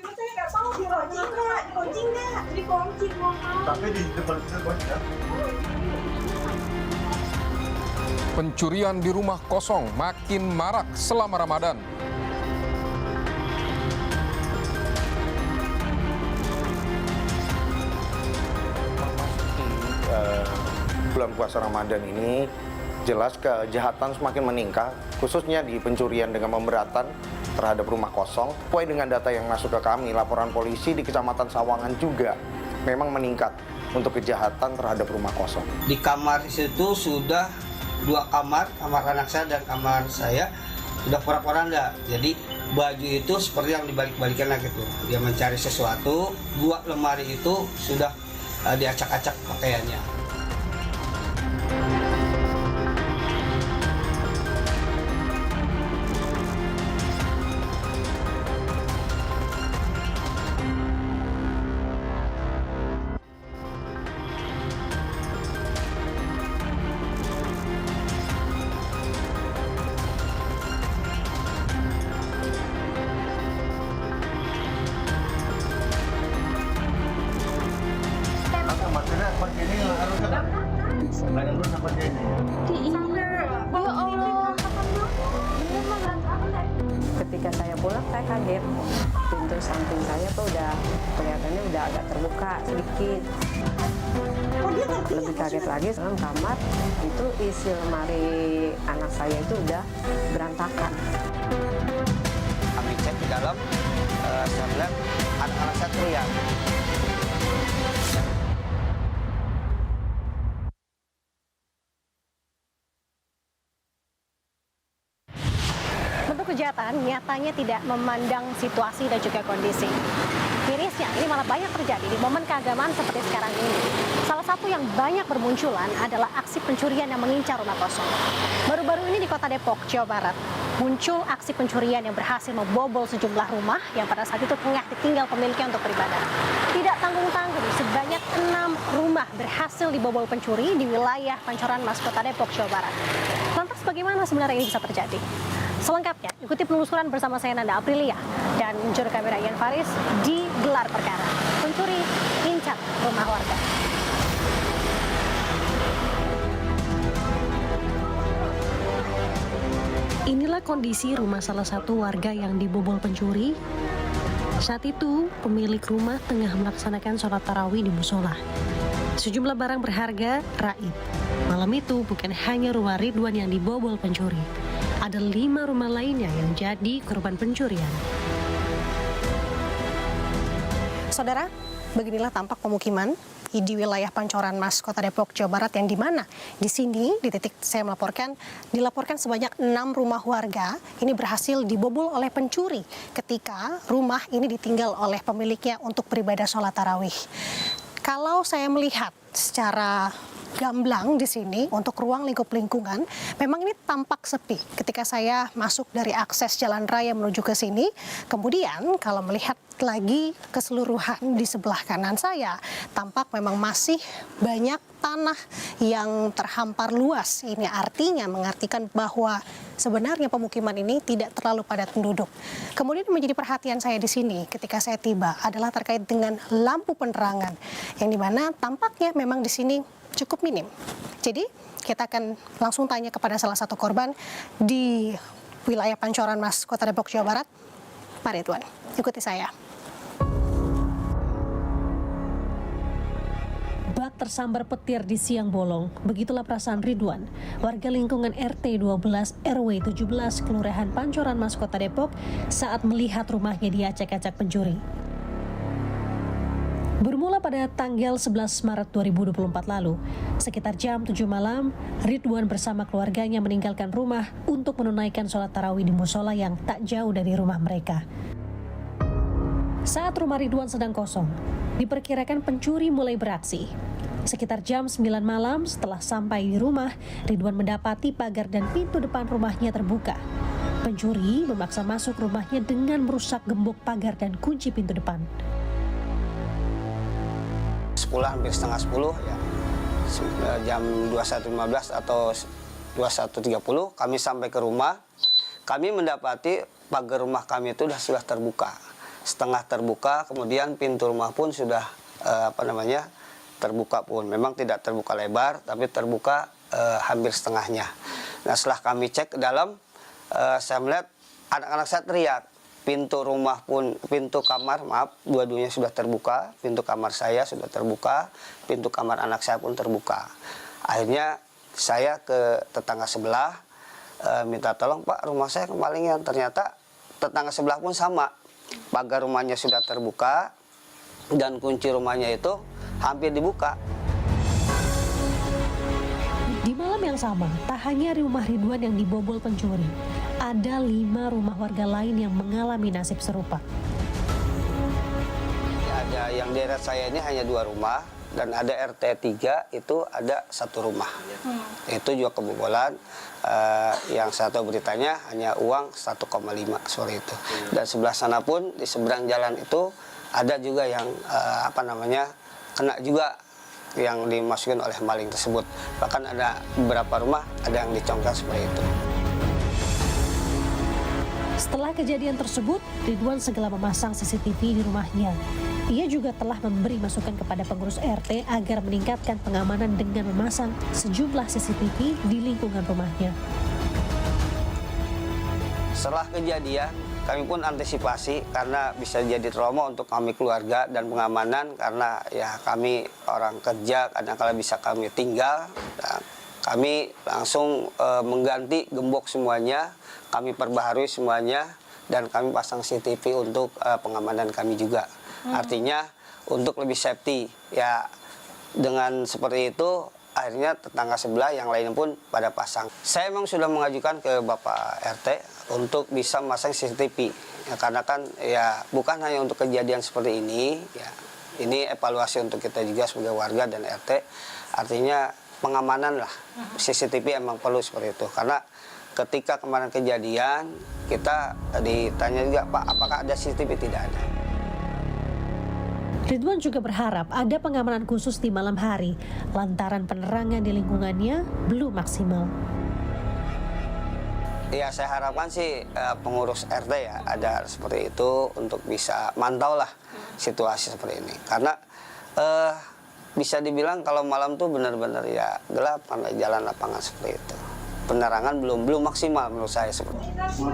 Saya nggak tahu dikunci nggak. Dikunci mohon. Tapi di depan kunci ya. Pencurian di rumah kosong makin marak selama Ramadan. Bulan puasa Ramadan ini jelas kejahatan semakin meningkat, khususnya di pencurian dengan pemberatan terhadap rumah kosong. Sesuai dengan data yang masuk ke kami, laporan polisi di Kecamatan Sawangan juga memang meningkat untuk kejahatan terhadap rumah kosong. Di kamar situ sudah 2 kamar, kamar anak saya dan kamar saya sudah porak-poranda. Jadi baju itu seperti yang dibalik-balikan lagi tuh. Dia mencari sesuatu, 2 lemari itu sudah diacak-acak pakaiannya. Ketika saya pulang, saya kaget. Pintu samping saya tuh udah kelihatannya udah agak terbuka sedikit. Lebih kaget lagi dalam kamar itu isi lemari anak saya itu udah berantakan. Kami cek di dalam, saya bilang anak-anak saya teriak. Bentuk kejahatan nyatanya tidak memandang situasi dan juga kondisi. Mirisnya, ini malah banyak terjadi di momen keagamaan seperti sekarang ini. Salah satu yang banyak bermunculan adalah aksi pencurian yang mengincar rumah kosong. Baru-baru ini di Kota Depok, Jawa Barat, muncul aksi pencurian yang berhasil membobol sejumlah rumah yang pada saat itu tengah ditinggal pemiliknya untuk beribadah. Tidak tanggung-tanggung, sebanyak 6 rumah berhasil dibobol pencuri di wilayah Pancoran Mas, Kota Depok, Jawa Barat. Lantas bagaimana sebenarnya ini bisa terjadi? Selengkapnya, ikuti penelusuran bersama saya Nanda Aprilia dan juru kamera Ian Faris di Gelar Perkara. Pencuri incar rumah warga. Inilah kondisi rumah salah satu warga yang dibobol pencuri. Saat itu, pemilik rumah tengah melaksanakan sholat tarawih di musola. Sejumlah barang berharga raib. Malam itu bukan hanya rumah Ridwan yang dibobol pencuri. Ada 5 rumah lainnya yang jadi korban pencurian. Saudara, beginilah tampak pemukiman di wilayah Pancoran Mas, Kota Depok, Jawa Barat, yang dimana di sini di titik saya dilaporkan sebanyak 6 rumah warga ini berhasil dibobol oleh pencuri ketika rumah ini ditinggal oleh pemiliknya untuk beribadah sholat tarawih. Kalau saya melihat secara gamblang di sini untuk ruang lingkup lingkungan, memang ini tampak sepi ketika saya masuk dari akses jalan raya menuju ke sini. Kemudian kalau melihat lagi keseluruhan di sebelah kanan saya, tampak memang masih banyak tanah yang terhampar luas. Ini artinya mengartikan bahwa sebenarnya pemukiman ini tidak terlalu padat penduduk. Kemudian menjadi perhatian saya di sini ketika saya tiba adalah terkait dengan lampu penerangan, yang dimana tampaknya memang di sini cukup minim. Jadi kita akan langsung tanya kepada salah satu korban di wilayah Pancoran Mas, Kota Depok, Jawa Barat, Pak Ridwan. Ikuti saya. Bak tersambar petir di siang bolong. Begitulah perasaan Ridwan, warga lingkungan RT 12 RW 17 Kelurahan Pancoran Mas, Kota Depok, saat melihat rumahnya diacak-acak pencuri. Bermula pada tanggal 11 Maret 2024 lalu, sekitar jam 7 malam, Ridwan bersama keluarganya meninggalkan rumah untuk menunaikan sholat tarawih di musola yang tak jauh dari rumah mereka. Saat rumah Ridwan sedang kosong, diperkirakan pencuri mulai beraksi. Sekitar jam 9 malam setelah sampai di rumah, Ridwan mendapati pagar dan pintu depan rumahnya terbuka. Pencuri memaksa masuk rumahnya dengan merusak gembok pagar dan kunci pintu depan. 10 hampir setengah 10 ya, jam 21.15 atau 21.30 kami sampai ke rumah. Kami mendapati pagar rumah kami itu sudah terbuka setengah terbuka, kemudian pintu rumah pun sudah terbuka pun. Memang tidak terbuka lebar, tapi terbuka hampir setengahnya. Nah, setelah kami cek ke dalam, saya melihat anak-anak saya teriak. Pintu rumah pun, pintu kamar, maaf, dua-duanya sudah terbuka. Pintu kamar saya sudah terbuka, pintu kamar anak saya pun terbuka. Akhirnya saya ke tetangga sebelah, minta tolong, Pak, rumah saya kemalingan. Ternyata tetangga sebelah pun sama. Pagar rumahnya sudah terbuka, dan kunci rumahnya itu hampir dibuka. Di malam yang sama, tak hanya rumah Ridwan yang dibobol pencuri, ada 5 rumah warga lain yang mengalami nasib serupa. Ada yang di daerah saya ini hanya 2 rumah, dan ada RT 3 itu ada 1 rumah. Itu juga kebobolan. Yang saya tahu beritanya hanya uang 1,5 sore itu. Dan sebelah sana pun di seberang jalan itu ada juga yang kena juga yang dimasukin oleh maling tersebut. Bahkan ada beberapa rumah ada yang dicongkel seperti itu. Setelah kejadian tersebut, Ridwan segera memasang CCTV di rumahnya. Ia juga telah memberi masukan kepada pengurus RT agar meningkatkan pengamanan dengan memasang sejumlah CCTV di lingkungan rumahnya. Setelah kejadian, kami pun antisipasi karena bisa jadi trauma untuk kami keluarga dan pengamanan karena ya kami orang kerja, kadang-kala bisa kami tinggal. Dan kami langsung mengganti gembok semuanya, kami perbaharui semuanya, dan kami pasang CCTV untuk pengamanan kami juga. Artinya untuk lebih safety. Ya dengan seperti itu akhirnya tetangga sebelah yang lain pun pada pasang. Saya memang sudah mengajukan ke Bapak RT untuk bisa memasang CCTV. Ya, karena kan ya bukan hanya untuk kejadian seperti ini, ya ini evaluasi untuk kita juga sebagai warga dan RT. Artinya pengamanan lah, CCTV emang perlu seperti itu. Karena ketika kemarin kejadian, kita ditanya juga, Pak, apakah ada CCTV? Tidak ada. Ridwan juga berharap ada pengamanan khusus di malam hari, lantaran penerangan di lingkungannya belum maksimal. Ya, saya harapkan sih pengurus RT ya ada seperti itu untuk bisa mantau lah situasi seperti ini. Karena bisa dibilang kalau malam tuh benar-benar ya gelap karena jalan lapangan seperti itu. Penerangan belum maksimal menurut saya seperti itu.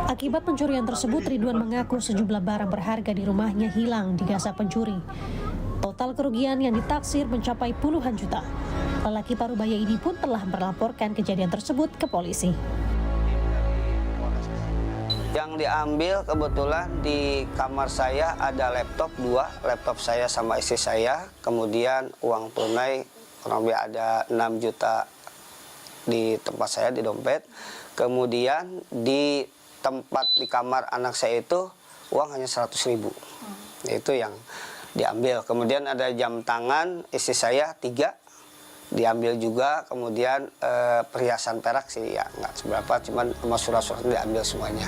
Akibat pencurian tersebut, Ridwan mengaku sejumlah barang berharga di rumahnya hilang digasak pencuri. Total kerugian yang ditaksir mencapai puluhan juta. Lelaki Parubaya ini pun telah melaporkan kejadian tersebut ke polisi. Yang diambil kebetulan di kamar saya ada laptop 2, laptop saya sama istri saya. Kemudian uang tunai kurang lebih ada 6 juta di tempat saya di dompet. Kemudian di tempat di kamar anak saya itu uang hanya 100.000. Itu yang diambil. Kemudian ada jam tangan istri saya 3 diambil juga. Kemudian perhiasan perak sih ya nggak seberapa, cuman sama surat-surat diambil semuanya.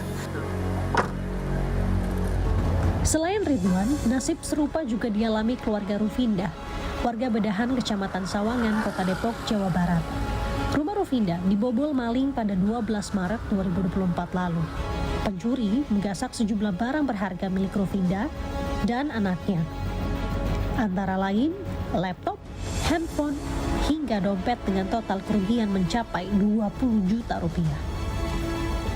Selain Ridwan, nasib serupa juga dialami keluarga Rufindah, warga Bedahan, Kecamatan Sawangan, Kota Depok, Jawa Barat. Rumah Rufindah dibobol maling pada 12 Maret 2024 lalu. Pencuri menggasak sejumlah barang berharga milik Rufindah dan anaknya. Antara lain, laptop, handphone, hingga dompet dengan total kerugian mencapai 20 juta rupiah.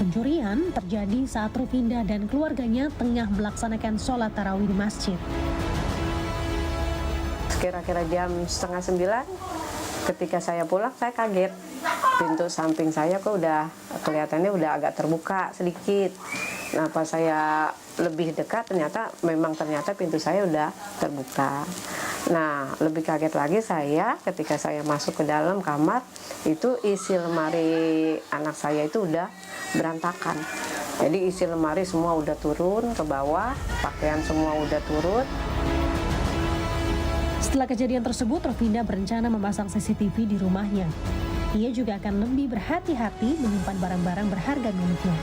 Pencurian terjadi saat Rufindah dan keluarganya tengah melaksanakan sholat tarawih di masjid. Kira-kira jam 8:30, ketika saya pulang, saya kaget. Pintu samping saya kok udah kelihatannya udah agak terbuka sedikit. Nah, pas saya lebih dekat ternyata pintu saya udah terbuka. Nah, lebih kaget lagi saya ketika saya masuk ke dalam kamar, itu isi lemari anak saya itu udah berantakan. Jadi isi lemari semua udah turun ke bawah, pakaian semua udah turun. Setelah kejadian tersebut, Rufindah berencana memasang CCTV di rumahnya. Ia juga akan lebih berhati-hati menyimpan barang-barang berharga miliknya.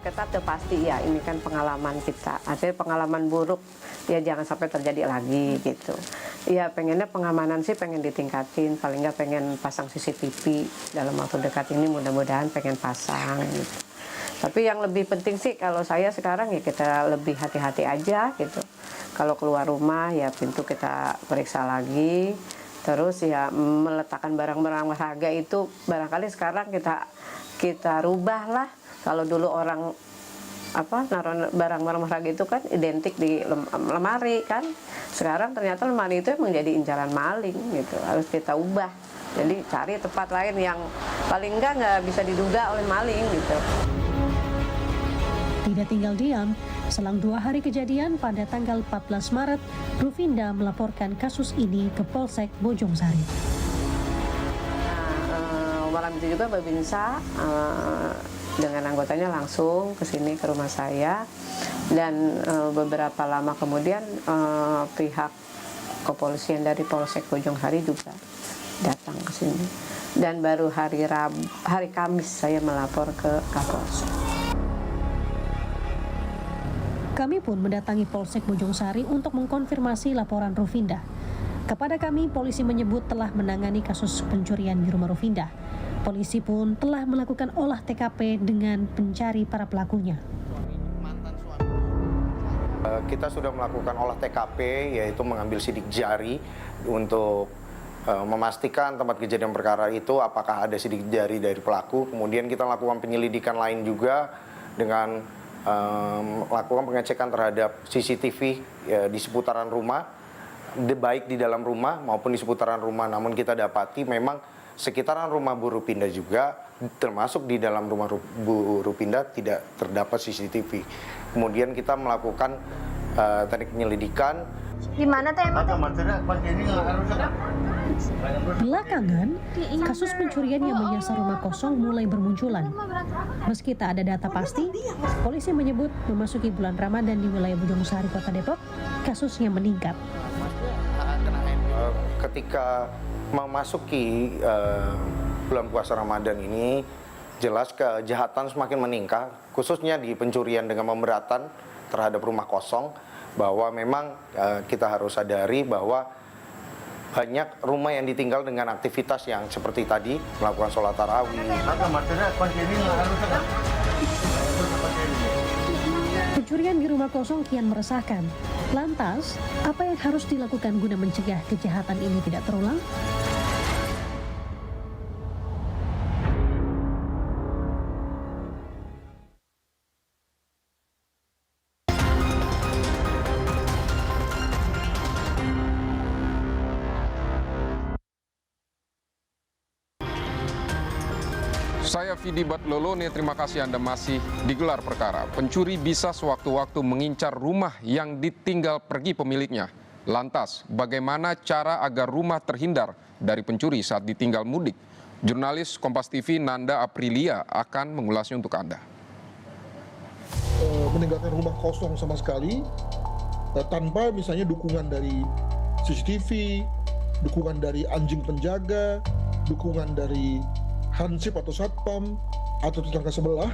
ketat ya pasti ya, ini kan pengalaman kita. Artinya pengalaman buruk ya jangan sampai terjadi lagi gitu. Ya pengennya pengamanan sih pengen ditingkatin, paling nggak pengen pasang CCTV dalam waktu dekat ini, mudah-mudahan pengen pasang gitu. Tapi yang lebih penting sih kalau saya sekarang ya kita lebih hati-hati aja gitu. Kalau keluar rumah ya pintu kita periksa lagi. Terus ya meletakkan barang-barang berharga itu barangkali sekarang kita rubah lah. Kalau dulu orang naruh barang-barang berharga itu kan identik di lemari kan. Sekarang ternyata lemari itu emang jadi incaran maling gitu. Harus kita ubah. Jadi cari tempat lain yang paling nggak bisa diduga oleh maling gitu. Tidak tinggal diam, selang 2 hari kejadian pada tanggal 14 Maret, Rufinda melaporkan kasus ini ke Polsek Bojongsari. Malam itu juga Babinsa dengan anggotanya langsung ke sini ke rumah saya, dan beberapa lama kemudian pihak kepolisian dari Polsek Bojongsari juga datang ke sini, dan baru hari Kamis saya melapor ke Kapolsek. Kami pun mendatangi Polsek Bojongsari untuk mengkonfirmasi laporan Rufinda. Kepada kami, polisi menyebut telah menangani kasus pencurian di rumah Rufinda. Polisi pun telah melakukan olah TKP dengan mencari para pelakunya. Kita sudah melakukan olah TKP, yaitu mengambil sidik jari untuk memastikan tempat kejadian perkara itu apakah ada sidik jari dari pelaku. Kemudian kita lakukan penyelidikan lain juga dengan melakukan pengecekan terhadap CCTV di seputaran rumah, baik di dalam rumah maupun di seputaran rumah. Namun kita dapati memang sekitaran rumah Bu Rupinda juga, termasuk di dalam rumah Bu Rupinda tidak terdapat CCTV. Kemudian kita melakukan teknik penyelidikan. Gimana teh? Belakangan, kasus pencurian yang menyasar rumah kosong mulai bermunculan. Meski tak ada data pasti, polisi menyebut memasuki bulan Ramadan di wilayah Bojongsari, Kota Depok, kasusnya meningkat. Ketika memasuki bulan puasa Ramadan ini, jelas kejahatan semakin meningkat, khususnya di pencurian dengan pemberatan terhadap rumah kosong, bahwa memang kita harus sadari bahwa banyak rumah yang ditinggal dengan aktivitas yang seperti tadi, melakukan sholat tarawih. Pencurian di rumah kosong kian meresahkan. Lantas, apa yang harus dilakukan guna mencegah kejahatan ini tidak terulang? Saya Vidi Batlolone, terima kasih Anda masih digelar perkara. Pencuri bisa sewaktu-waktu mengincar rumah yang ditinggal pergi pemiliknya. Lantas, bagaimana cara agar rumah terhindar dari pencuri saat ditinggal mudik? Jurnalis Kompas TV Nanda Aprilia akan mengulasnya untuk Anda. Meninggalkan rumah kosong sama sekali, tanpa misalnya dukungan dari CCTV, dukungan dari anjing penjaga, dukungan dari hansip atau satpam atau tetangga sebelah,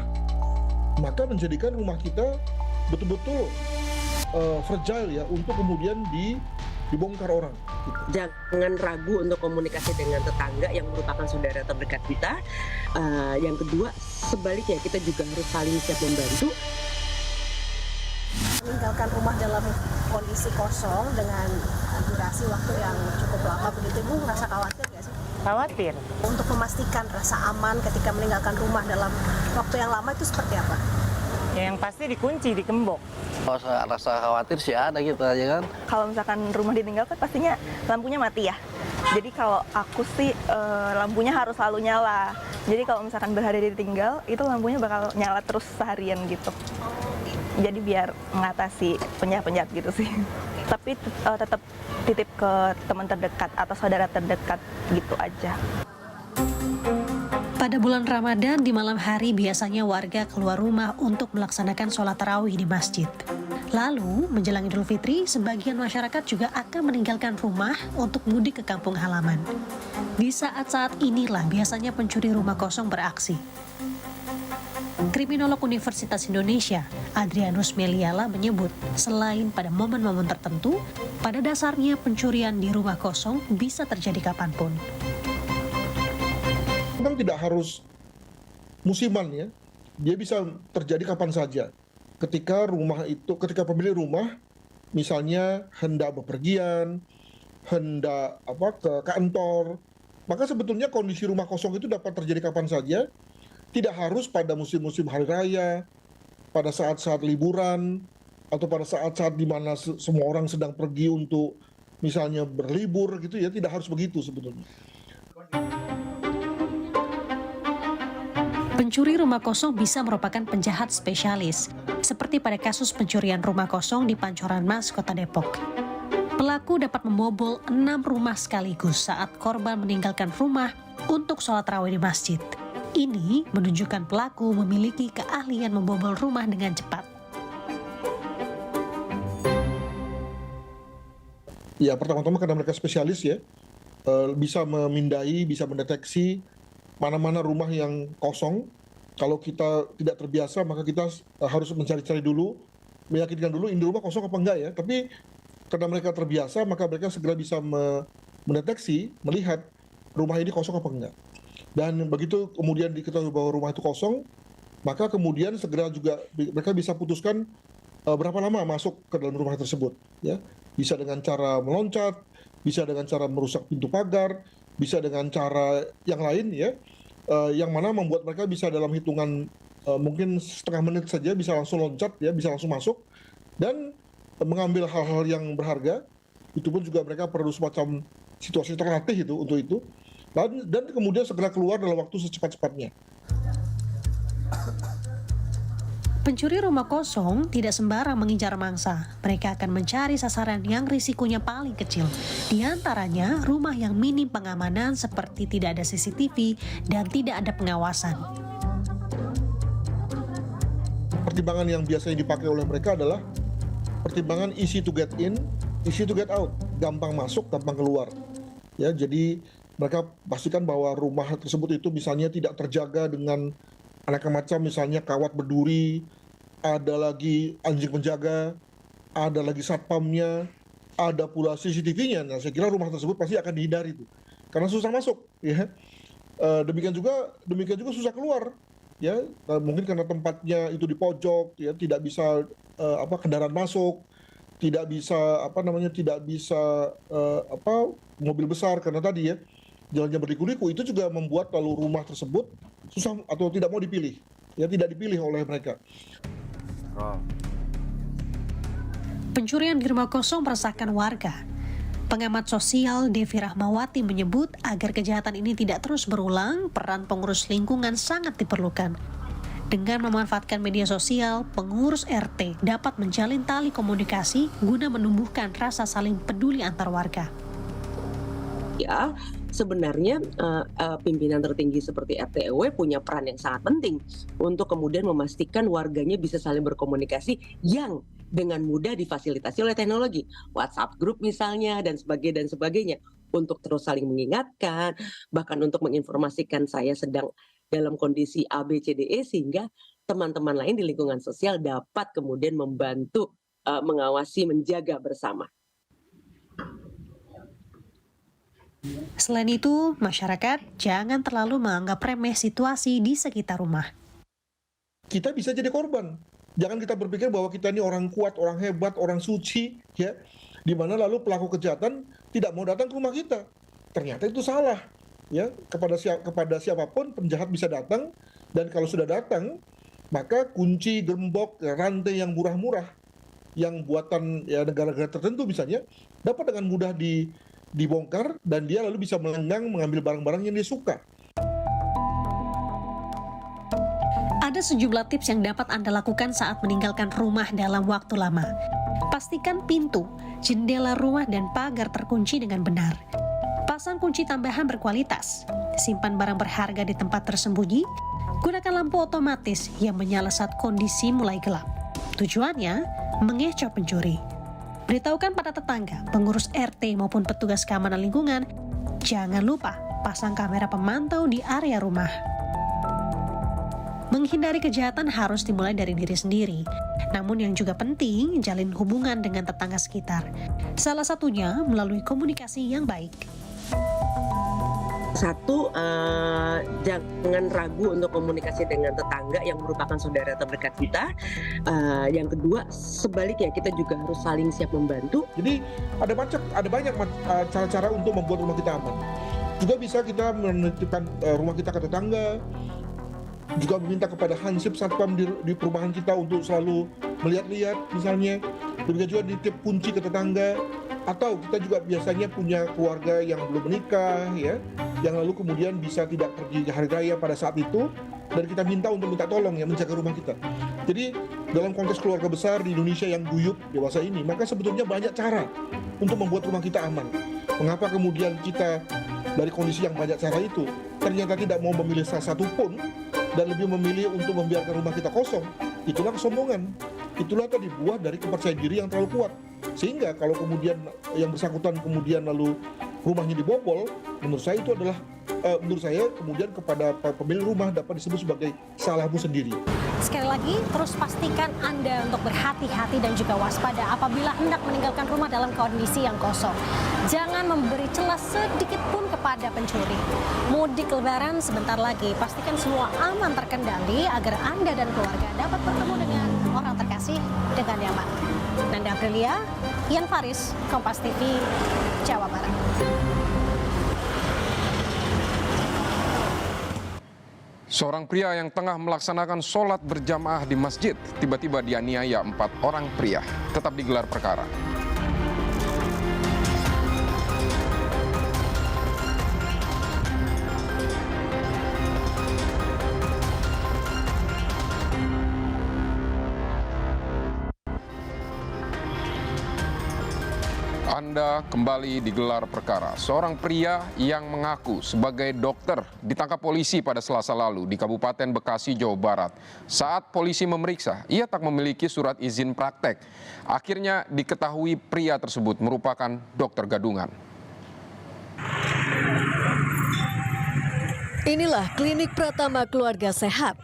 maka menjadikan rumah kita betul-betul fragile ya untuk kemudian dibongkar orang. Gitu. Jangan ragu untuk komunikasi dengan tetangga yang merupakan saudara terdekat kita. Yang kedua, sebaliknya kita juga harus saling siap membantu. Meninggalkan rumah dalam kondisi kosong dengan durasi waktu yang cukup lama begitu, Ibu merasa khawatir nggak sih? Khawatir. Untuk memastikan rasa aman ketika meninggalkan rumah dalam waktu yang lama itu seperti apa? Ya, yang pasti dikunci, dikembok. Rasa khawatir sih ada gitu aja kan. Kalau misalkan rumah ditinggalkan pastinya lampunya mati ya. Jadi kalau aku sih lampunya harus selalu nyala. Jadi kalau misalkan berhari ditinggal, itu lampunya bakal nyala terus seharian gitu. Jadi biar mengatasi penjahat-penjahat gitu sih. Tapi tetap titip ke teman terdekat atau saudara terdekat gitu aja. Pada bulan Ramadan di malam hari biasanya warga keluar rumah untuk melaksanakan sholat tarawih di masjid. Lalu menjelang Idul Fitri, sebagian masyarakat juga akan meninggalkan rumah untuk mudik ke kampung halaman. Di saat-saat inilah biasanya pencuri rumah kosong beraksi. Kriminolog Universitas Indonesia, Adrianus Meliala menyebut, selain pada momen-momen tertentu, pada dasarnya pencurian di rumah kosong bisa terjadi kapanpun. Memang tidak harus musiman ya, dia bisa terjadi kapan saja. Ketika pemilik rumah misalnya hendak bepergian, hendak ke kantor, maka sebetulnya kondisi rumah kosong itu dapat terjadi kapan saja. Tidak harus pada musim-musim hari raya, pada saat-saat liburan, atau pada saat-saat di mana semua orang sedang pergi untuk misalnya berlibur gitu ya, tidak harus begitu sebetulnya. Pencuri rumah kosong bisa merupakan penjahat spesialis, seperti pada kasus pencurian rumah kosong di Pancoran Mas, Kota Depok. Pelaku dapat membobol 6 rumah sekaligus saat korban meninggalkan rumah untuk sholat tarawih di masjid. Ini menunjukkan pelaku memiliki keahlian membobol rumah dengan cepat. Ya, pertama-tama karena mereka spesialis ya, bisa memindai, bisa mendeteksi mana-mana rumah yang kosong. Kalau kita tidak terbiasa, maka kita harus mencari-cari dulu, meyakinkan dulu ini rumah kosong apa enggak ya. Tapi karena mereka terbiasa, maka mereka segera bisa mendeteksi, melihat rumah ini kosong apa enggak. Dan begitu kemudian diketahui bahwa rumah itu kosong, maka kemudian segera juga mereka bisa putuskan berapa lama masuk ke dalam rumah tersebut. Ya, bisa dengan cara meloncat, bisa dengan cara merusak pintu pagar, bisa dengan cara yang lain ya, yang mana membuat mereka bisa dalam hitungan mungkin setengah menit saja bisa langsung loncat ya, bisa langsung masuk dan mengambil hal-hal yang berharga. Itu pun juga mereka perlu semacam situasi terlatih itu untuk itu. Dan kemudian segera keluar dalam waktu secepat-cepatnya. Pencuri rumah kosong tidak sembarang mengincar mangsa. Mereka akan mencari sasaran yang risikonya paling kecil. Di antaranya rumah yang minim pengamanan seperti tidak ada CCTV dan tidak ada pengawasan. Pertimbangan yang biasanya dipakai oleh mereka adalah pertimbangan easy to get in, easy to get out. Gampang masuk, gampang keluar. Ya, jadi mereka pastikan bahwa rumah tersebut itu misalnya tidak terjaga dengan aneka macam, misalnya kawat berduri, ada lagi anjing penjaga, ada lagi satpamnya, ada pula CCTV-nya. Nah, saya kira rumah tersebut pasti akan dihindari itu, karena susah masuk. Ya. Demikian juga susah keluar. Ya, mungkin karena tempatnya itu di pojok, ya tidak bisa kendaraan masuk, tidak bisa mobil besar karena tadi ya. Jalannya berliku-liku, itu juga membuat lalu rumah tersebut susah atau tidak mau dipilih, ya tidak dipilih oleh mereka. Pencurian di rumah kosong meresahkan warga. Pengamat sosial Devi Rahmawati menyebut agar kejahatan ini tidak terus berulang, peran pengurus lingkungan sangat diperlukan. Dengan memanfaatkan media sosial, pengurus RT dapat menjalin tali komunikasi guna menumbuhkan rasa saling peduli antar warga. Ya, sebenarnya pimpinan tertinggi seperti RT RW punya peran yang sangat penting untuk kemudian memastikan warganya bisa saling berkomunikasi yang dengan mudah difasilitasi oleh teknologi, WhatsApp group misalnya dan sebagainya untuk terus saling mengingatkan, bahkan untuk menginformasikan saya sedang dalam kondisi A, B, C, D, E sehingga teman-teman lain di lingkungan sosial dapat kemudian membantu mengawasi, menjaga bersama. Selain itu, masyarakat jangan terlalu menganggap remeh situasi di sekitar rumah. Kita bisa jadi korban. Jangan kita berpikir bahwa kita ini orang kuat, orang hebat, orang suci, ya, di mana lalu pelaku kejahatan tidak mau datang ke rumah kita. Ternyata itu salah. Ya, kepada siapapun penjahat bisa datang, dan kalau sudah datang, maka kunci, gembok, rantai yang murah-murah, yang buatan ya negara-negara tertentu misalnya, dapat dengan mudah dibongkar dan dia lalu bisa melenggang mengambil barang-barang yang dia suka. Ada sejumlah tips yang dapat Anda lakukan saat meninggalkan rumah dalam waktu lama. Pastikan pintu, jendela rumah dan pagar terkunci dengan benar. Pasang kunci tambahan berkualitas. Simpan barang berharga di tempat tersembunyi. Gunakan lampu otomatis yang menyala saat kondisi mulai gelap. Tujuannya mengecoh pencuri. Beritahukan pada tetangga, pengurus RT maupun petugas keamanan lingkungan. Jangan lupa pasang kamera pemantau di area rumah. Menghindari kejahatan harus dimulai dari diri sendiri. Namun yang juga penting, jalin hubungan dengan tetangga sekitar. Salah satunya melalui komunikasi yang baik. Satu, jangan ragu untuk komunikasi dengan tetangga yang merupakan saudara terdekat kita. Yang kedua, sebaliknya kita juga harus saling siap membantu. Jadi ada banyak cara-cara untuk membuat rumah kita aman. Juga bisa kita menitipkan rumah kita ke tetangga. Juga meminta kepada hansip satpam di perumahan kita untuk selalu melihat-lihat misalnya. Begitu juga nitip kunci ke tetangga. Atau kita juga biasanya punya keluarga yang belum menikah, ya, yang lalu kemudian bisa tidak pergi hari raya pada saat itu, dan kita minta tolong ya menjaga rumah kita. Jadi dalam konteks keluarga besar di Indonesia yang guyup dewasa ini, maka sebetulnya banyak cara untuk membuat rumah kita aman. Mengapa kemudian kita dari kondisi yang banyak cara itu ternyata tidak mau memilih salah satu pun dan lebih memilih untuk membiarkan rumah kita kosong? Itulah kesombongan. Itulah tadi buah dari kepercayaan diri yang terlalu kuat. Sehingga kalau kemudian yang bersangkutan kemudian lalu rumahnya dibobol, menurut saya itu adalah kemudian kepada pemilik rumah dapat disebut sebagai salahmu sendiri. Sekali lagi, terus pastikan Anda untuk berhati-hati dan juga waspada apabila hendak meninggalkan rumah dalam kondisi yang kosong. Jangan memberi celah sedikit pun kepada pencuri. Mudik Lebaran sebentar lagi, pastikan semua aman terkendali agar Anda dan keluarga dapat bertemu dengan orang terkasih dengan nyaman. Nanda Aprilia, Ian Faris, Kompas TV, Jawa Barat. Seorang pria yang tengah melaksanakan sholat berjamaah di masjid tiba-tiba dianiaya 4 orang pria. Tetap digelar perkara. Anda kembali digelar perkara. Seorang pria yang mengaku sebagai dokter ditangkap polisi pada Selasa lalu di Kabupaten Bekasi, Jawa Barat. Saat polisi memeriksa, ia tak memiliki surat izin praktek. Akhirnya diketahui pria tersebut merupakan dokter gadungan. Inilah Klinik Pratama Keluarga Sehat.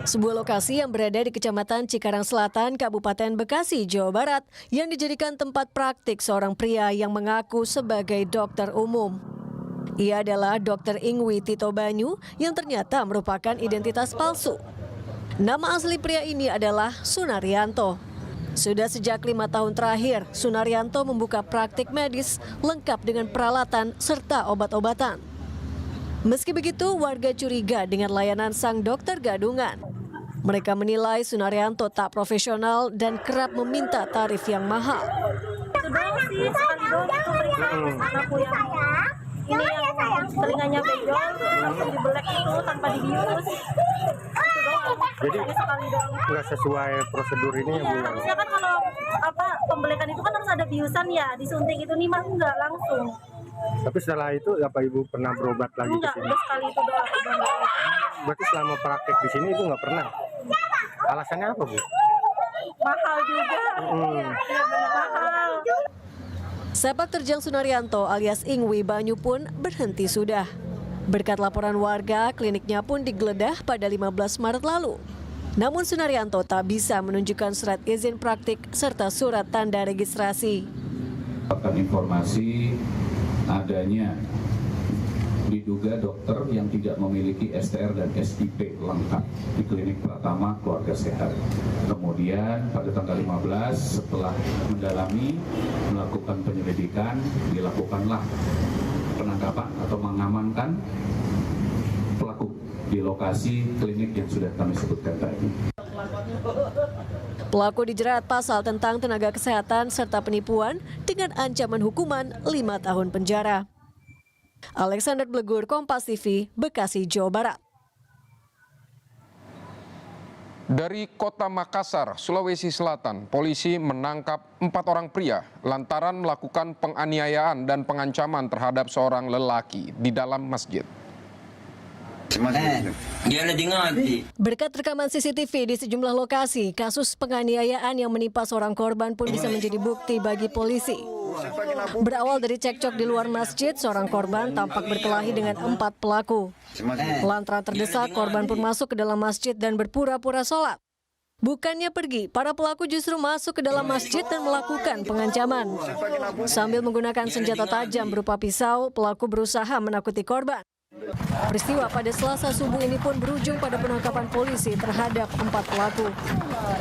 Sebuah lokasi yang berada di Kecamatan Cikarang Selatan, Kabupaten Bekasi, Jawa Barat, yang dijadikan tempat praktik seorang pria yang mengaku sebagai dokter umum. Ia adalah Dr. Ingwi Tito Banyu yang ternyata merupakan identitas palsu. Nama asli pria ini adalah Sunaryanto. Sudah sejak 5 tahun terakhir, Sunaryanto membuka praktik medis lengkap dengan peralatan serta obat-obatan. Meski begitu, warga curiga dengan layanan sang dokter gadungan. Mereka menilai Sunaryanto tak profesional dan kerap meminta tarif yang mahal. Ini yang telinganya bejol, langsung dibelek itu tanpa dibius. Jadi nggak sesuai prosedur ini ya Bu? Harusnya kan kalau pembelekan itu kan harus ada biusan ya, disuntik itu nih mah enggak langsung. Tapi setelah itu apa Ibu pernah berobat lagi ke sini? Enggak, sekali itu doang. Berarti selama praktek di sini Ibu nggak pernah? Alasannya apa Bu? Mahal juga. Iya, benar mahal. Sepak terjang Sunaryanto alias Ingwi Banyu pun berhenti sudah. Berkat laporan warga, kliniknya pun digeledah pada 15 Maret lalu. Namun Sunaryanto tak bisa menunjukkan surat izin praktik serta surat tanda registrasi. Informasi adanya diduga dokter yang tidak memiliki STR dan SIP lengkap di Klinik Pratama Keluarga Sehat. Kemudian pada tanggal 15 setelah mendalami melakukan penyelidikan, dilakukanlah penangkapan atau mengamankan pelaku di lokasi klinik yang sudah kami sebutkan tadi. Pelaku dijerat pasal tentang tenaga kesehatan serta penipuan dengan ancaman hukuman 5 tahun penjara. Alexander Blegur, Kompas TV, Bekasi, Jawa Barat. Dari kota Makassar, Sulawesi Selatan, polisi menangkap 4 orang pria lantaran melakukan penganiayaan dan pengancaman terhadap seorang lelaki di dalam masjid. Berkat rekaman CCTV di sejumlah lokasi, kasus penganiayaan yang menimpa seorang korban pun bisa menjadi bukti bagi polisi. Berawal dari cekcok di luar masjid, seorang korban tampak berkelahi dengan 4 pelaku. Lantaran terdesak, korban pun masuk ke dalam masjid dan berpura-pura sholat. Bukannya pergi, para pelaku justru masuk ke dalam masjid dan melakukan pengancaman. Sambil menggunakan senjata tajam berupa pisau, pelaku berusaha menakuti korban. Peristiwa pada Selasa subuh ini pun berujung pada penangkapan polisi terhadap 4 pelaku.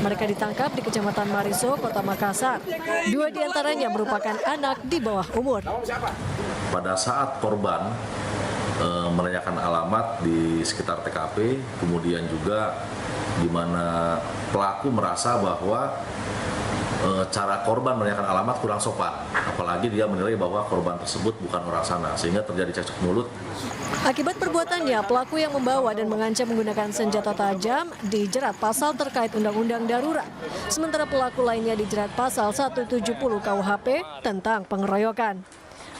Mereka ditangkap di Kecamatan Mariso, Kota Makassar. 2 diantaranya merupakan anak di bawah umur. Pada saat korban menanyakan alamat di sekitar TKP, kemudian juga di mana pelaku merasa bahwa cara korban menanyakan alamat kurang sopan, apalagi dia menilai bahwa korban tersebut bukan orang sana, sehingga terjadi cekcok mulut. Akibat perbuatannya, pelaku yang membawa dan mengancam menggunakan senjata tajam dijerat pasal terkait Undang-Undang Darurat. Sementara pelaku lainnya dijerat pasal 170 KUHP tentang pengeroyokan.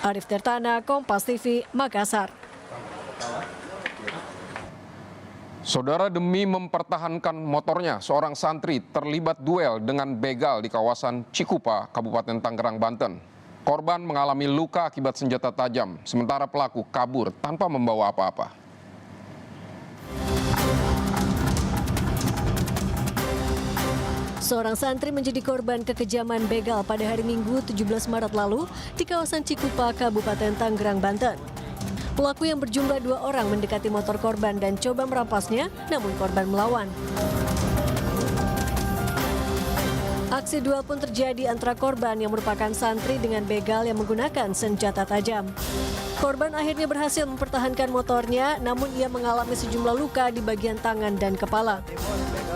Arif Tirtana, Kompas TV, Makassar. Saudara, demi mempertahankan motornya, seorang santri terlibat duel dengan begal di kawasan Cikupa, Kabupaten Tangerang, Banten. Korban mengalami luka akibat senjata tajam, sementara pelaku kabur tanpa membawa apa-apa. Seorang santri menjadi korban kekejaman begal pada hari Minggu 17 Maret lalu di kawasan Cikupa, Kabupaten Tangerang, Banten. Pelaku yang berjumlah 2 orang mendekati motor korban dan coba merampasnya, namun korban melawan. Aksi duel pun terjadi antara korban yang merupakan santri dengan begal yang menggunakan senjata tajam. Korban akhirnya berhasil mempertahankan motornya, namun ia mengalami sejumlah luka di bagian tangan dan kepala.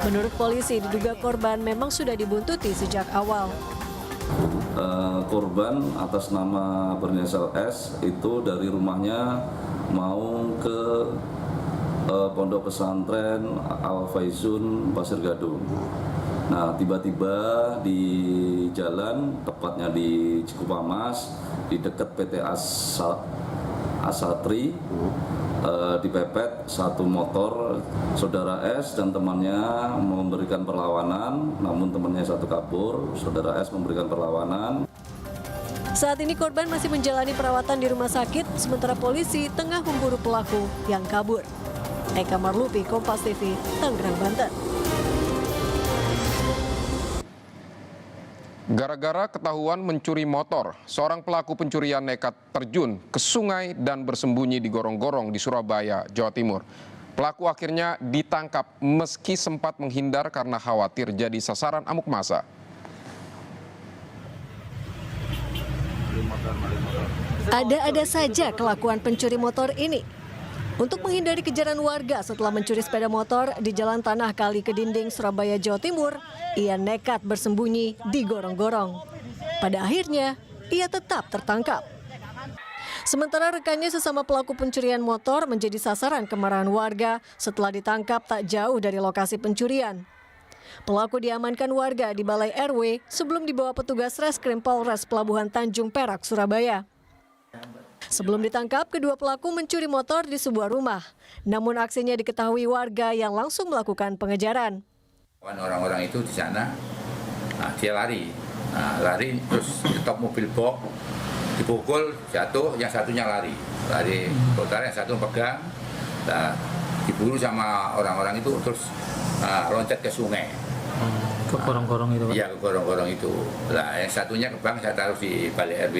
Menurut polisi, diduga korban memang sudah dibuntuti sejak awal. Korban atas nama berinisial S itu dari rumahnya mau ke pondok pesantren Al Faizun Pasir Gadung. Nah, tiba-tiba di jalan, tepatnya di Cikupa Mas, di dekat PT Asatri, dipepet satu motor saudara S dan temannya memberikan perlawanan, namun temannya satu kabur, saudara S memberikan perlawanan. Saat ini korban masih menjalani perawatan di rumah sakit, sementara polisi tengah memburu pelaku yang kabur. Eka Marlupi, Kompas TV, Tangerang, Banten. Gara-gara ketahuan mencuri motor, seorang pelaku pencurian nekat terjun ke sungai dan bersembunyi di gorong-gorong di Surabaya, Jawa Timur. Pelaku akhirnya ditangkap meski sempat menghindar karena khawatir jadi sasaran amuk massa. Ada-ada saja kelakuan pencuri motor ini. Untuk menghindari kejaran warga setelah mencuri sepeda motor di Jalan Tanah Kali Kedinding, Surabaya, Jawa Timur, ia nekat bersembunyi di gorong-gorong. Pada akhirnya, ia tetap tertangkap. Sementara rekannya sesama pelaku pencurian motor menjadi sasaran kemarahan warga setelah ditangkap tak jauh dari lokasi pencurian. Pelaku diamankan warga di Balai RW sebelum dibawa petugas Reskrim Polres Pelabuhan Tanjung Perak, Surabaya. Sebelum ditangkap, kedua pelaku mencuri motor di sebuah rumah. Namun aksinya diketahui warga yang langsung melakukan pengejaran. Orang-orang itu di sana, dia lari. Lari terus stop mobil box, dipukul, jatuh, yang satunya lari. Lari total, yang satu pegang, diburu sama orang-orang itu terus loncat ke sungai. Ke gorong-gorong itu? Iya, ke gorong-gorong itu. Nah, yang satunya ke bank saya taruh di Balai RW.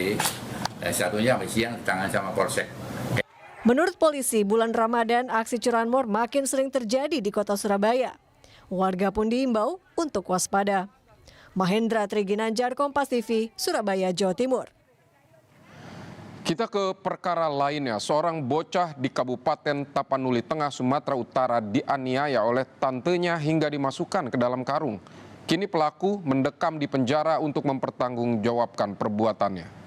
Satunya sampai siang ditangan sama Polsek. Menurut polisi, bulan Ramadan aksi curanmor makin sering terjadi di kota Surabaya. Warga pun diimbau untuk waspada. Mahendra Triginanjar, Kompas TV, Surabaya, Jawa Timur. Kita ke perkara lainnya, seorang bocah di Kabupaten Tapanuli Tengah, Sumatera Utara dianiaya oleh tantenya hingga dimasukkan ke dalam karung. Kini pelaku mendekam di penjara untuk mempertanggungjawabkan perbuatannya.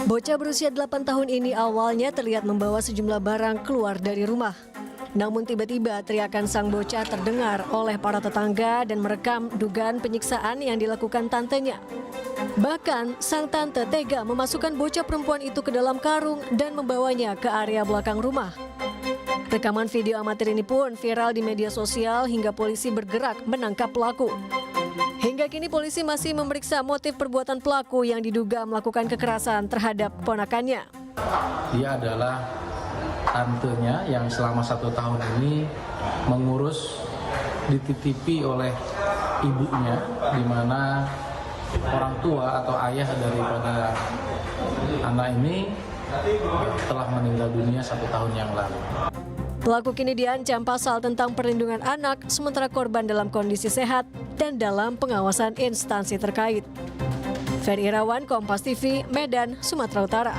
Bocah berusia 8 tahun ini awalnya terlihat membawa sejumlah barang keluar dari rumah. Namun tiba-tiba teriakan sang bocah terdengar oleh para tetangga dan merekam dugaan penyiksaan yang dilakukan tantenya. Bahkan sang tante tega memasukkan bocah perempuan itu ke dalam karung dan membawanya ke area belakang rumah. Rekaman video amatir ini pun viral di media sosial hingga polisi bergerak menangkap pelaku. Hingga kini polisi masih memeriksa motif perbuatan pelaku yang diduga melakukan kekerasan terhadap ponakannya. Dia adalah tantenya yang selama 1 tahun ini mengurus, dititipi oleh ibunya, di mana orang tua atau ayah daripada anak ini telah meninggal dunia 1 tahun yang lalu. Pelaku kini diancam pasal tentang perlindungan anak, sementara korban dalam kondisi sehat dan dalam pengawasan instansi terkait. Ferry Irawan, Kompas TV, Medan, Sumatera Utara.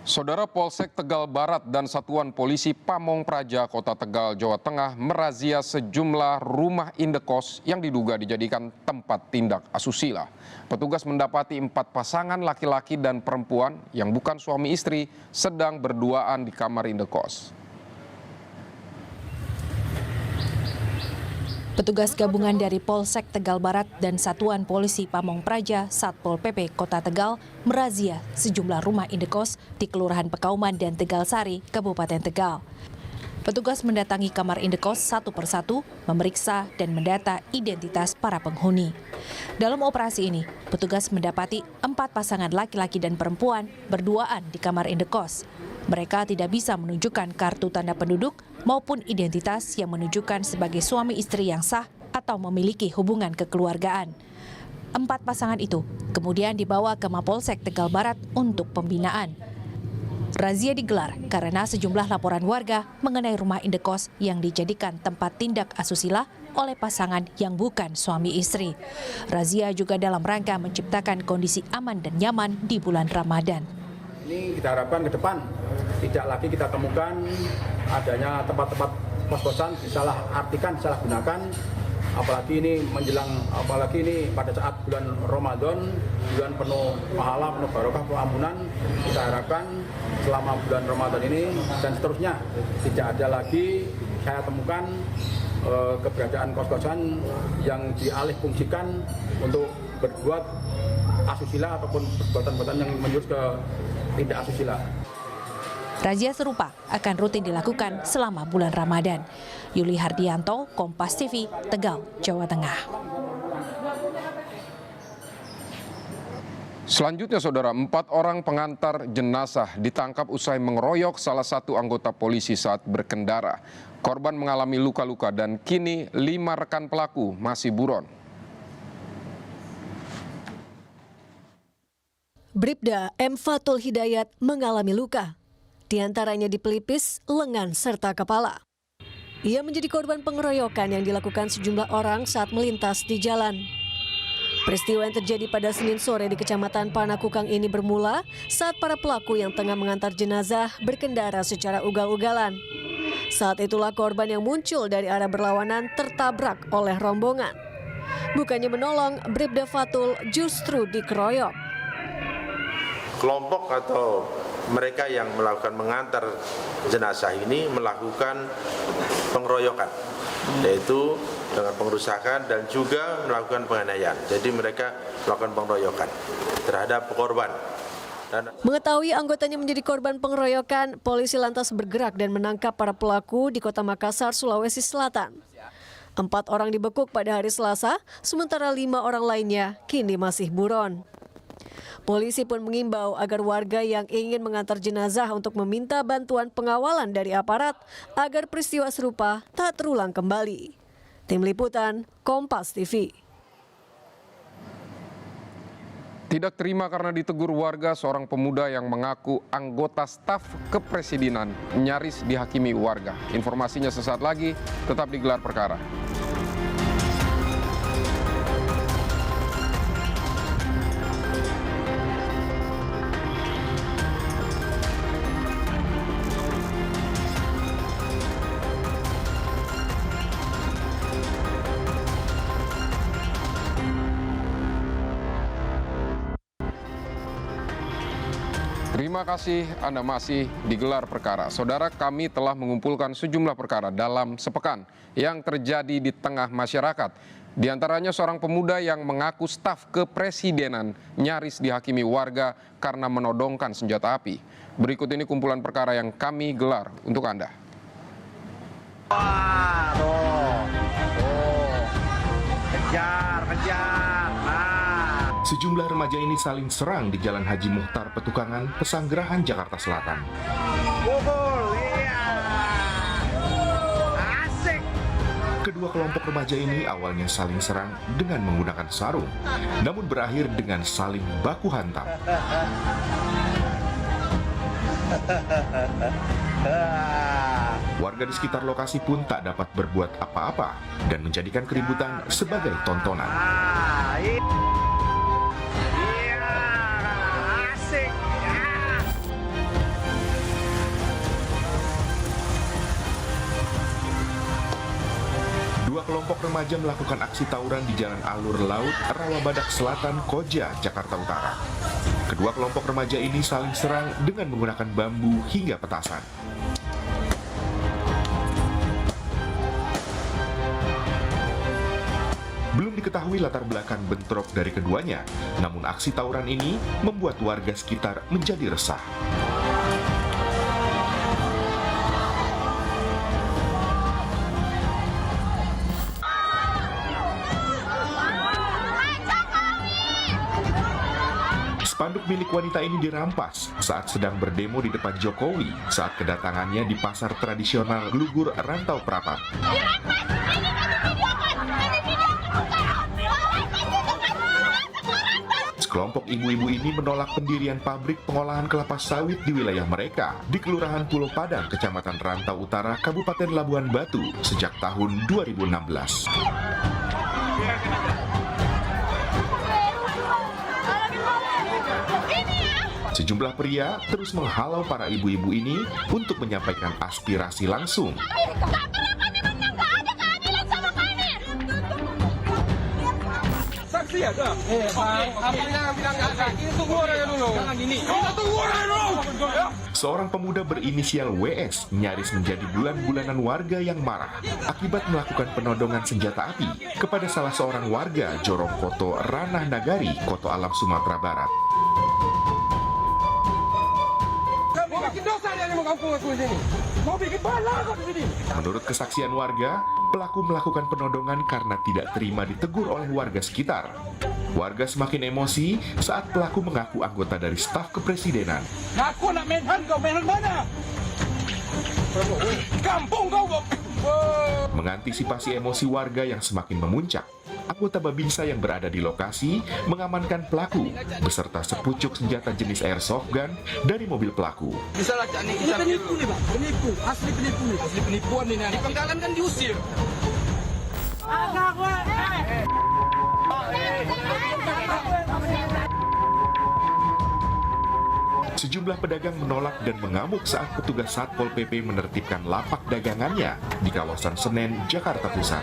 Saudara, Polsek Tegal Barat dan Satuan Polisi Pamong Praja, Kota Tegal, Jawa Tengah merazia sejumlah rumah indekos yang diduga dijadikan tempat tindak asusila. Petugas mendapati 4 pasangan laki-laki dan perempuan yang bukan suami istri sedang berduaan di kamar indekos. Petugas gabungan dari Polsek Tegal Barat dan Satuan Polisi Pamong Praja Satpol PP Kota Tegal merazia sejumlah rumah indekos di Kelurahan Pekauman dan Tegal Sari, Kabupaten Tegal. Petugas mendatangi kamar indekos satu persatu, memeriksa dan mendata identitas para penghuni. Dalam operasi ini, petugas mendapati 4 pasangan laki-laki dan perempuan berduaan di kamar indekos. Mereka tidak bisa menunjukkan kartu tanda penduduk maupun identitas yang menunjukkan sebagai suami istri yang sah atau memiliki hubungan kekeluargaan. 4 pasangan itu kemudian dibawa ke Mapolsek Tegal Barat untuk pembinaan. Razia digelar karena sejumlah laporan warga mengenai rumah indekos yang dijadikan tempat tindak asusila oleh pasangan yang bukan suami istri. Razia juga dalam rangka menciptakan kondisi aman dan nyaman di bulan Ramadan. Ini kita harapkan ke depan tidak lagi kita temukan adanya tempat-tempat kos-kosan disalahartikan, disalahgunakan, apalagi ini pada saat bulan Ramadan, bulan penuh pahala, penuh barokah, penuh ampunan. Kita harapkan selama bulan Ramadan ini dan seterusnya tidak ada lagi saya temukan keberadaan kos-kosan yang dialihfungsikan untuk berbuat asusila ataupun perbuatan-perbuatan yang menjurus ke tindak asusila. Razia serupa akan rutin dilakukan selama bulan Ramadan. Yuli Hardianto, Kompas TV, Tegal, Jawa Tengah. Selanjutnya, saudara, 4 orang pengantar jenazah ditangkap usai mengeroyok salah satu anggota polisi saat berkendara. Korban mengalami luka-luka dan kini 5 rekan pelaku masih buron. Bribda M. Fatul Hidayat mengalami luka, di antaranya di pelipis, lengan, serta kepala. Ia menjadi korban pengeroyokan yang dilakukan sejumlah orang saat melintas di jalan. Peristiwa yang terjadi pada Senin sore di Kecamatan Panakukang ini bermula saat para pelaku yang tengah mengantar jenazah berkendara secara ugal-ugalan. Saat itulah korban yang muncul dari arah berlawanan tertabrak oleh rombongan. Bukannya menolong, Bribda Fatul justru dikeroyok. Kelompok atau mereka yang melakukan mengantar jenazah ini melakukan pengeroyokan, yaitu dengan pengerusakan dan juga melakukan penganiayaan. Jadi mereka melakukan pengeroyokan terhadap korban. Mengetahui anggotanya menjadi korban pengeroyokan, polisi lantas bergerak dan menangkap para pelaku di Kota Makassar, Sulawesi Selatan. 4 orang dibekuk pada hari Selasa, sementara 5 orang lainnya kini masih buron. Polisi pun mengimbau agar warga yang ingin mengantar jenazah untuk meminta bantuan pengawalan dari aparat agar peristiwa serupa tak terulang kembali. Tim Liputan, Kompas TV. Tidak terima karena ditegur warga, seorang pemuda yang mengaku anggota staf kepresidenan nyaris dihakimi warga. Informasinya sesaat lagi, tetap di Gelar Perkara. Terima kasih Anda masih di Gelar Perkara. Saudara, kami telah mengumpulkan sejumlah perkara dalam sepekan yang terjadi di tengah masyarakat. Di antaranya seorang pemuda yang mengaku staf kepresidenan nyaris dihakimi warga karena menodongkan senjata api. Berikut ini kumpulan perkara yang kami gelar untuk Anda. Kejar. Sejumlah remaja ini saling serang di Jalan Haji Muhtar Petukangan, Pesanggerahan, Jakarta Selatan. Asik. Kedua kelompok remaja ini awalnya saling serang dengan menggunakan sarung, namun berakhir dengan saling baku hantam. Warga di sekitar lokasi pun tak dapat berbuat apa-apa dan menjadikan keributan sebagai tontonan. Dua kelompok remaja melakukan aksi tawuran di Jalan Alur Laut, Rawabadak Selatan, Koja, Jakarta Utara. Kedua kelompok remaja ini saling serang dengan menggunakan bambu hingga petasan. Belum diketahui latar belakang bentrok dari keduanya, namun aksi tawuran ini membuat warga sekitar menjadi resah. Spanduk milik wanita ini dirampas saat sedang berdemo di depan Jokowi saat kedatangannya di pasar tradisional Glugur Rantau Pratap. Sekelompok ibu-ibu ini menolak pendirian pabrik pengolahan kelapa sawit di wilayah mereka di Kelurahan Pulau Padang, Kecamatan Rantau Utara, Kabupaten Labuhan Batu sejak tahun 2016. Sejumlah pria terus menghalau para ibu-ibu ini untuk menyampaikan aspirasi langsung. Saksi ada? Seorang pemuda berinisial WS nyaris menjadi bulan-bulanan warga yang marah akibat melakukan penodongan senjata api kepada salah seorang warga Jorongkoto, Ranah Nagari, Koto Alam, Sumatera Barat. Menurut kesaksian warga, pelaku melakukan penodongan karena tidak terima ditegur oleh warga sekitar. Warga semakin emosi saat pelaku mengaku anggota dari staf kepresidenan. Aku nak menhan kau, menhan mana? Kampung kau. Mengantisipasi emosi warga yang semakin memuncak, anggota Babinsa yang berada di lokasi mengamankan pelaku beserta sepucuk senjata jenis airsoft gun dari mobil pelaku. Bisa lacak nih, ini penipu nih bang, penipu, asli penipu nih, asli penipuan nih. Di Penggalan kan diusir. Sejumlah pedagang menolak dan mengamuk saat petugas Satpol PP menertibkan lapak dagangannya di kawasan Senen, Jakarta Pusat.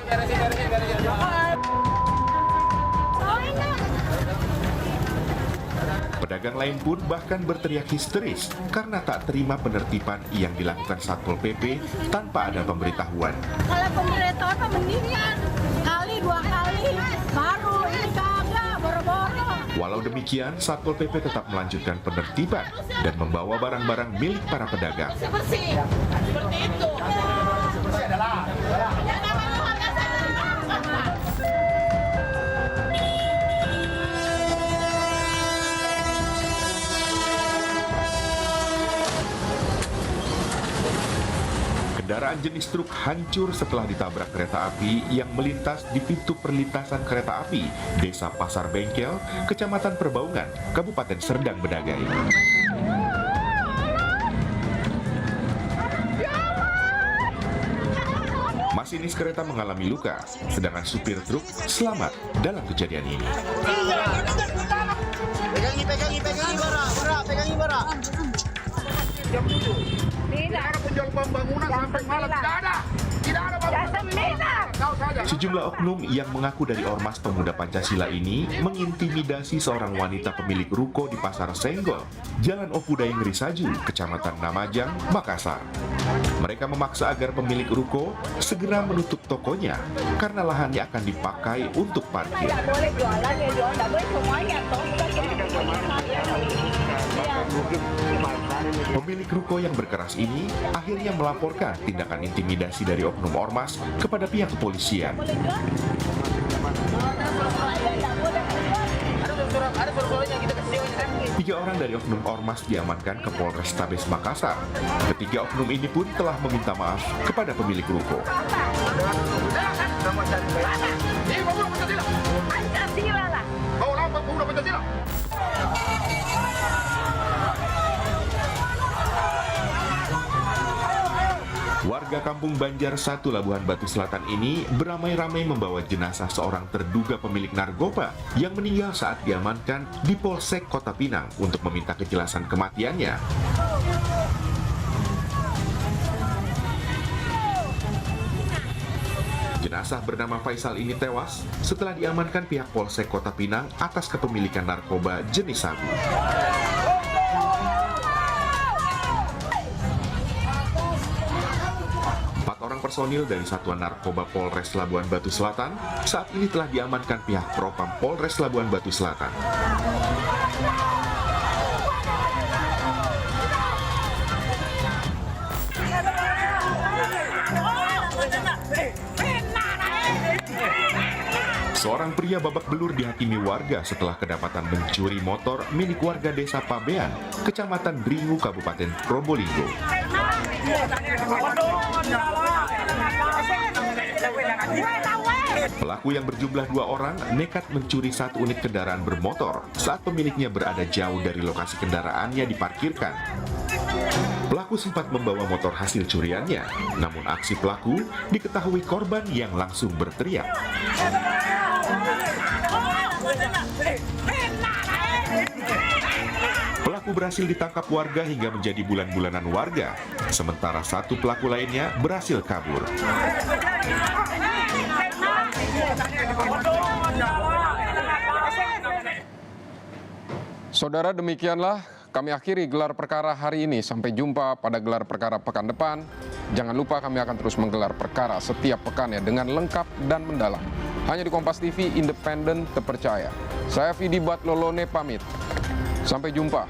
Pedagang lain pun bahkan berteriak histeris karena tak terima penertiban yang dilakukan Satpol PP tanpa ada pemberitahuan. Kalau pemberitahuan mendingan kali dua kali baru ini kagak boro-boro. Walau demikian, Satpol PP tetap melanjutkan penertiban dan membawa barang-barang milik para pedagang. Bersih, seperti itu. Kendaraan jenis truk hancur setelah ditabrak kereta api yang melintas di pintu perlintasan kereta api Desa Pasar Bengkel, Kecamatan Perbaungan, Kabupaten Serdang Bedagai. Masinis kereta mengalami luka, sedangkan supir truk selamat dalam kejadian ini. Pegangi bara. Tidak ada penjual pembangunan sampai malam, tidak ada bangunan. Sejumlah oknum yang mengaku dari Ormas Pemuda Pancasila ini mengintimidasi seorang wanita pemilik ruko di Pasar Senggol, Jalan Opudai Ngerisaju, Kecamatan Namajang, Makassar. Mereka memaksa agar pemilik ruko segera menutup tokonya karena lahannya akan dipakai untuk parkir. Pemilik ruko yang berkeras ini akhirnya melaporkan tindakan intimidasi dari oknum ormas kepada pihak kepolisian. Tiga orang dari oknum ormas diamankan ke Polrestabes Makassar. Ketiga oknum ini pun telah meminta maaf kepada pemilik ruko. Warga Kampung Banjar 1 Labuhan Batu Selatan ini beramai-ramai membawa jenazah seorang terduga pemilik narkoba yang meninggal saat diamankan di Polsek Kota Pinang untuk meminta kejelasan kematiannya. Jenazah bernama Faisal ini tewas setelah diamankan pihak Polsek Kota Pinang atas kepemilikan narkoba jenis sabu. Personil dari Satuan Narkoba Polres Labuan Batu Selatan saat ini telah diamankan pihak Propam Polres Labuan Batu Selatan. Seorang pria babak belur dihakimi warga setelah kedapatan mencuri motor milik warga desa Pabean, Kecamatan Dringu, Kabupaten Probolinggo. Pelaku yang berjumlah 2 orang nekat mencuri 1 unit kendaraan bermotor saat pemiliknya berada jauh dari lokasi kendaraannya diparkirkan. Pelaku sempat membawa motor hasil curiannya, namun aksi pelaku diketahui korban yang langsung berteriak. Pelaku berhasil ditangkap warga hingga menjadi bulan-bulanan warga, sementara 1 pelaku lainnya berhasil kabur. Saudara, demikianlah kami akhiri gelar perkara hari ini. Sampai jumpa pada gelar perkara pekan depan. Jangan lupa kami akan terus menggelar perkara setiap pekannya dengan lengkap dan mendalam. Hanya di Kompas TV, independen, terpercaya. Saya Vidi Batlolone pamit. Sampai jumpa.